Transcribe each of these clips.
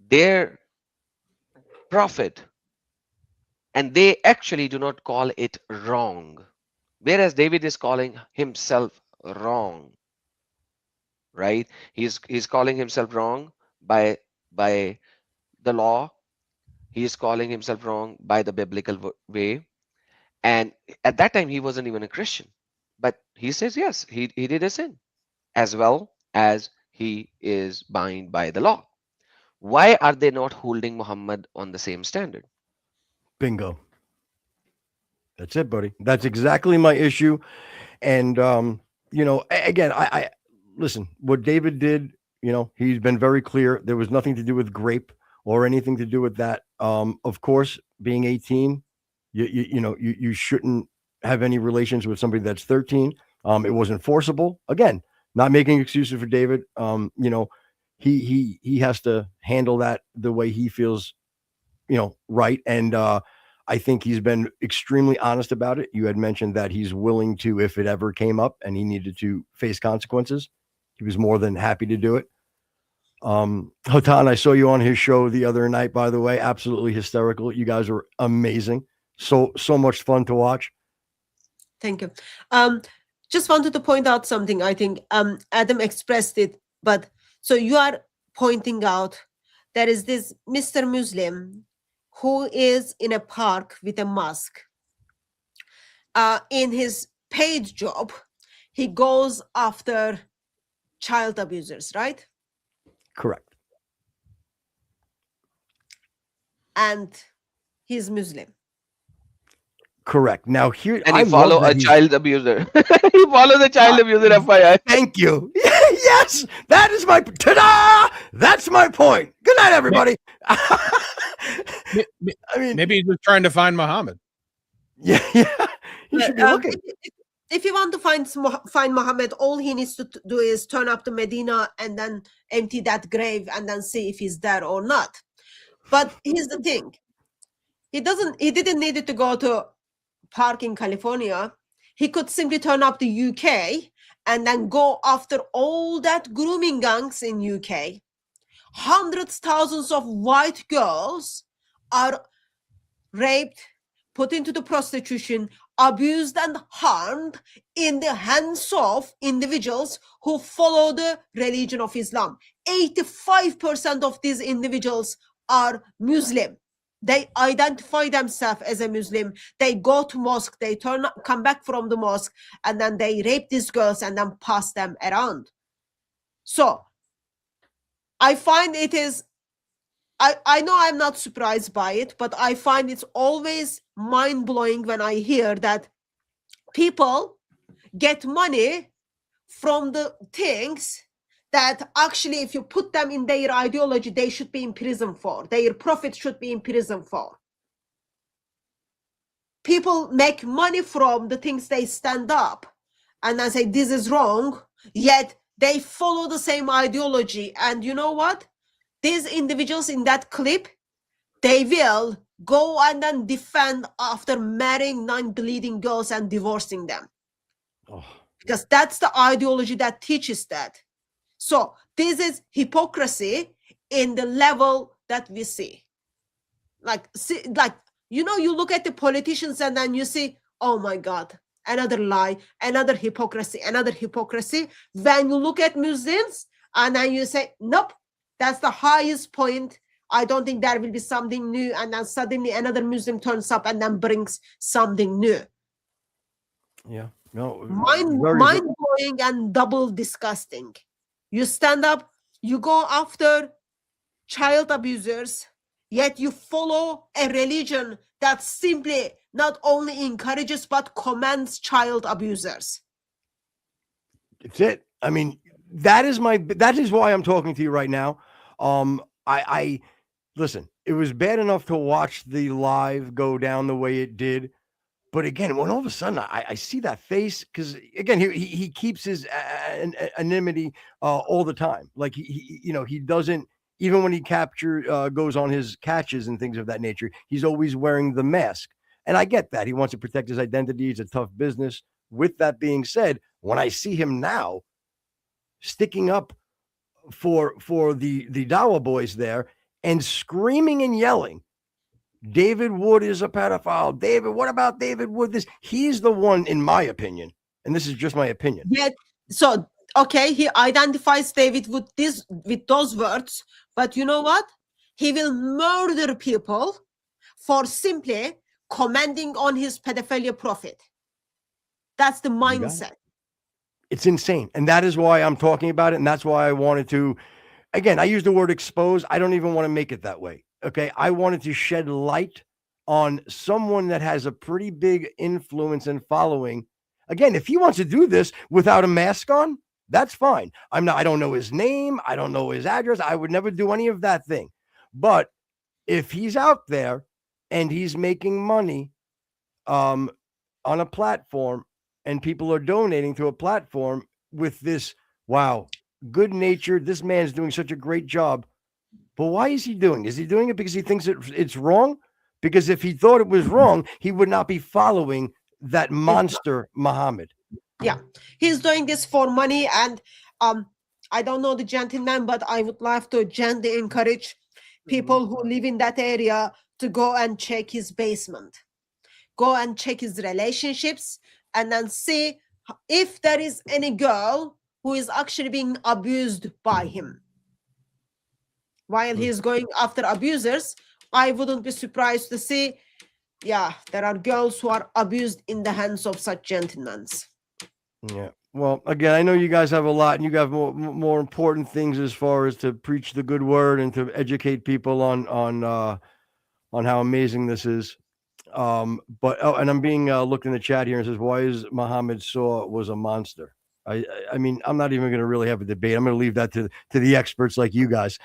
their prophet, and they actually do not call it wrong, whereas David is calling himself wrong, right? He's calling himself wrong by the law. He is calling himself wrong by the biblical way. And at that time, he wasn't even a Christian. But he says, yes, he did a sin as well as he is bound by the law. Why are they not holding Muhammad on the same standard? Bingo. That's it, buddy. That's exactly my issue. And again, I listen. What David did, he's been very clear. There was nothing to do with grape or anything to do with that. Of course, being 18, you shouldn't have any relations with somebody that's 13. It wasn't forcible. Again, not making excuses for David. He has to handle that the way he feels, right. And I think he's been extremely honest about it. You had mentioned that he's willing to, if it ever came up and he needed to face consequences, he was more than happy to do it. Hatan, I saw you on his show the other night, by the way. Absolutely hysterical. You guys are amazing. So much fun to watch. Thank you. Just wanted to point out something. I think Adam expressed it, but so you are pointing out there is this Mr. Muslim who is in a park with a mask. In his paid job, he goes after child abusers, right? Correct. And he's Muslim. Correct. Now here, And he follow a child abuser. He follows a child abuser FYI. Thank you. Yes, that is my ta-da! That's my point. Good night, everybody. I mean, maybe he's just trying to find Muhammad. Yeah. He should be looking. If you want to find Muhammad, all he needs to do is turn up to Medina and then empty that grave and then see if he's there or not. But here's the thing: he didn't need to go to park in California. He could simply turn up to UK and then go after all that grooming gangs in UK. Hundreds, thousands of white girls are raped, put into the prostitution, abused and harmed in the hands of individuals who follow the religion of Islam. 85% of these individuals are Muslim. They identify themselves as a Muslim. They go to mosque, they come back from the mosque, and then they rape these girls and then pass them around. So I find it is, I know I'm not surprised by it, but I find it's always mind-blowing when I hear that people get money from the things that actually, if you put them in their ideology, they should be in prison for. Their prophet should be in prison for. People make money from the things they stand up and then say, this is wrong, yet they follow the same ideology. And you know what? These individuals in that clip, they will go and then defend after marrying 9 bleeding girls and divorcing them. Oh. Because that's the ideology that teaches that. So this is hypocrisy in the level that we see. You look at the politicians and then you see, oh my God, another lie, another hypocrisy, another hypocrisy. When you look at Muslims and then you say, nope, that's the highest point. I don't think there will be something new. And then suddenly another Muslim turns up and then brings something new. Yeah. No. Mind-blowing and double disgusting. You stand up, you go after child abusers, yet you follow a religion that simply not only encourages but commands child abusers. It's it. I mean, that is why I'm talking to you right now. I listen, it was bad enough to watch the live go down the way it did. But again, when all of a sudden I see that face, because again, he keeps his anonymity all the time. Like he doesn't, even when he goes on his catches and things of that nature, he's always wearing the mask. And I get that. He wants to protect his identity. It's a tough business. With that being said, when I see him now sticking up for the Dawah boys there, and screaming and yelling, David Wood is a pedophile. David, what about David Wood? He's the one, in my opinion, and this is just my opinion. Yet, so okay, he identifies David with those words, but you know what? He will murder people for simply commenting on his pedophilia profit. That's the mindset. It's insane. And that is why I'm talking about it. And that's why I wanted to, again, I use the word expose. I don't even want to make it that way. Okay. I wanted to shed light on someone that has a pretty big influence and following. Again, if he wants to do this without a mask on, that's fine. I don't know his name. I don't know his address. I would never do any of that thing. But if he's out there and he's making money on a platform and people are donating to a platform with this, wow, good natured, this man's doing such a great job. But why is he doing? Is he doing it because he thinks it's wrong? Because if he thought it was wrong, he would not be following that monster Muhammad. Yeah, he's doing this for money. And I don't know the gentleman, but I would love to gently encourage people who live in that area to go and check his basement, go and check his relationships, and then see if there is any girl who is actually being abused by him. While he's going after abusers, I wouldn't be surprised to see, yeah, there are girls who are abused in the hands of such gentlemen. Yeah. Well, again, I know you guys have a lot, and you got more important things as far as to preach the good word and to educate people on how amazing this is. But and I'm being looked in the chat here and says, why is Muhammad Saw was a monster? I mean, I'm not even going to really have a debate. I'm going to leave that to the experts like you guys.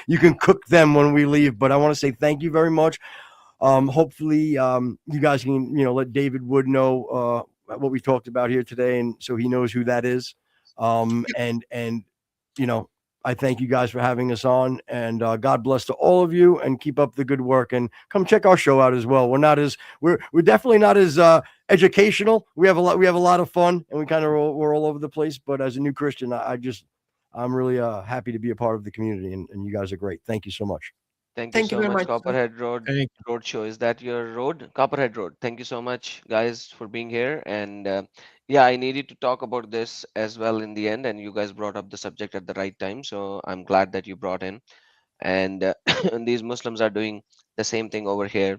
You can cook them when we leave. But I want to say thank you very much. Hopefully, you guys can let David Wood know what we talked about here today, and so he knows who that is. And I thank you guys for having us on, and God bless to all of you, and keep up the good work, and come check our show out as well. We're definitely not as educational. We have a lot of fun, and we're all over the place. But as a new Christian, I'm really happy to be a part of the community, and you guys are great. Thank you so much. Thank you Thank you so very much, much, sir. Copperhead Road Show. Is that your road? Copperhead Road. Thank you so much, guys, for being here. And yeah, I needed to talk about this as well in the end, and you guys brought up the subject at the right time. So I'm glad that you brought in. And and these Muslims are doing the same thing over here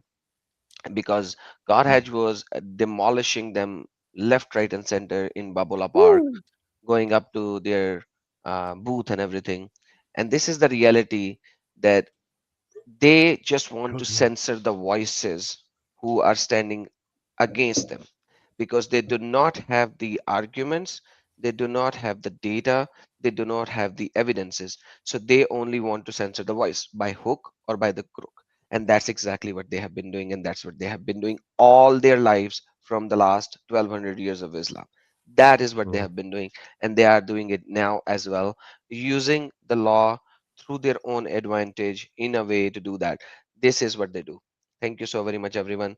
because Godhedge was demolishing them left, right, and center in Babula Park, Woo. going up to their booth and everything. And this is the reality that they just want to censor the voices who are standing against them because they do not have the arguments, they do not have the data, they do not have the evidences. So they only want to censor the voice by hook or by the crook. And that's exactly what they have been doing. And that's what they have been doing all their lives from the last 1200 years of Islam. That is what they have been doing. And they are doing it now as well, using the law through their own advantage in a way to do that. This is what they do. Thank you so very much, everyone.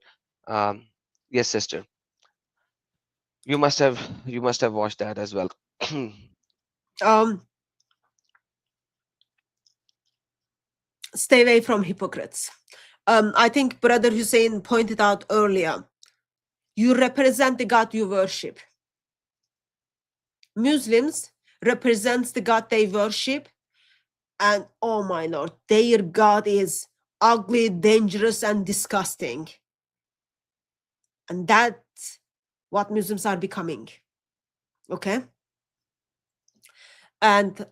Um, yes, sister, you must have watched that as well. Um, stay away from hypocrites. I think Brother Hussein pointed out earlier, you represent the God you worship. Muslims represents the God they worship, and oh my Lord, their God is ugly, dangerous, and disgusting. And that's what Muslims are becoming. Okay? And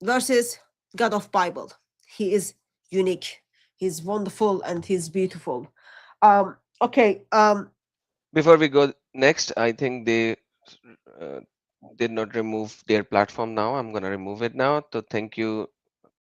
versus God of Bible. He is unique. He's wonderful and he's beautiful. Okay. Before we go next, I think they uh, did not remove their platform now. I'm gonna remove it now. So thank you,